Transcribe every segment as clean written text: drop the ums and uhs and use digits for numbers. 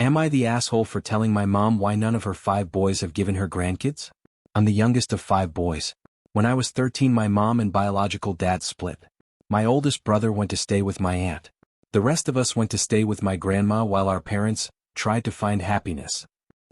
Am I the asshole for telling my mom why none of her 5 boys have given her grandkids? I'm the youngest of 5 boys. When I was 13, my mom and biological dad split. My oldest brother went to stay with my aunt. The rest of us went to stay with my grandma while our parents tried to find happiness.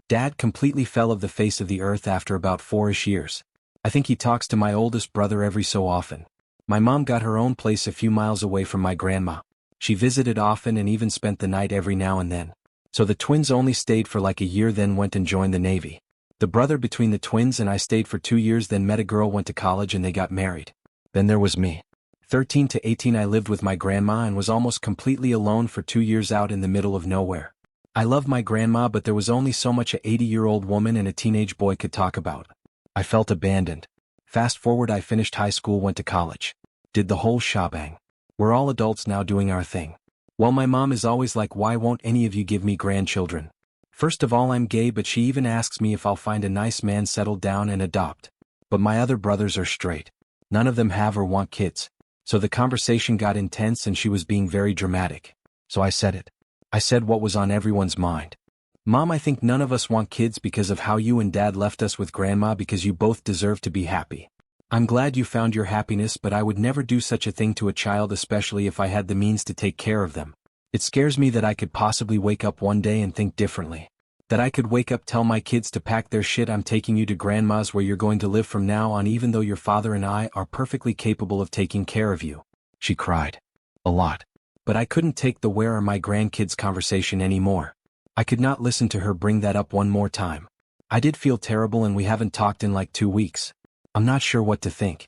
Dad completely fell off the face of the earth after about 4-ish years. I think he talks to my oldest brother every so often. My mom got her own place a few miles away from my grandma. She visited often and even spent the night every now and then. So the twins only stayed for like a year, then went and joined the Navy. The brother between the twins and I stayed for 2 years, then met a girl, went to college, and they got married. Then there was me. 13 to 18 I lived with my grandma and was almost completely alone for 2 years out in the middle of nowhere. I love my grandma, but there was only so much a 80-year-old woman and a teenage boy could talk about. I felt abandoned. Fast forward, I finished high school, went to college. Did the whole shebang. We're all adults now doing our thing. Well, my mom is always like, why won't any of you give me grandchildren? First of all, I'm gay, but she even asks me if I'll find a nice man, settle down and adopt. But my other brothers are straight. None of them have or want kids. So the conversation got intense and she was being very dramatic. So I said it. I said what was on everyone's mind. Mom, I think none of us want kids because of how you and Dad left us with Grandma, because you both deserve to be happy. I'm glad you found your happiness, but I would never do such a thing to a child, especially if I had the means to take care of them. It scares me that I could possibly wake up one day and think differently. That I could wake up, tell my kids to pack their shit, I'm taking you to Grandma's where you're going to live from now on, even though your father and I are perfectly capable of taking care of you. She cried. A lot. But I couldn't take the "where are my grandkids" conversation anymore. I could not listen to her bring that up one more time. I did feel terrible, and we haven't talked in like 2 weeks. I'm not sure what to think.